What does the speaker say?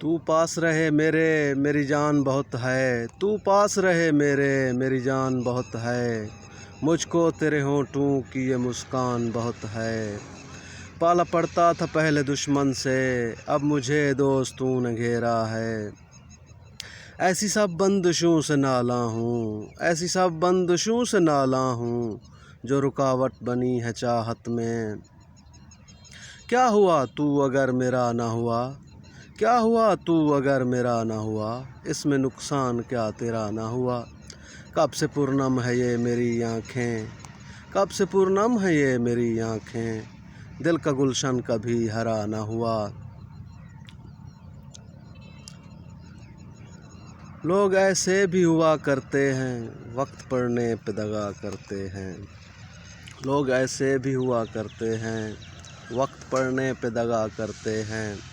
तू पास रहे मेरे मेरी जान बहुत है, तू पास रहे मेरे मेरी जान बहुत है, मुझको तेरे होंठों की ये मुस्कान बहुत है। पाला पड़ता था पहले दुश्मन से, अब मुझे दोस्तों ने घेरा है। ऐसी सब बंदिशों से नाला हूँ, ऐसी सब बंदिशों से नाला हूँ, जो रुकावट बनी है चाहत में। क्या हुआ तू अगर मेरा ना हुआ, क्या हुआ तू अगर मेरा ना हुआ, इसमें नुकसान क्या तेरा ना हुआ। कब से पूर्णम है ये मेरी आँखें, कब से पूर्णम है ये मेरी आँखें, दिल का गुलशन कभी हरा ना हुआ। लोग ऐसे भी हुआ करते हैं, वक्त पड़ने पे दगा करते हैं। लोग ऐसे भी हुआ करते हैं, वक्त पड़ने पे दगा करते हैं।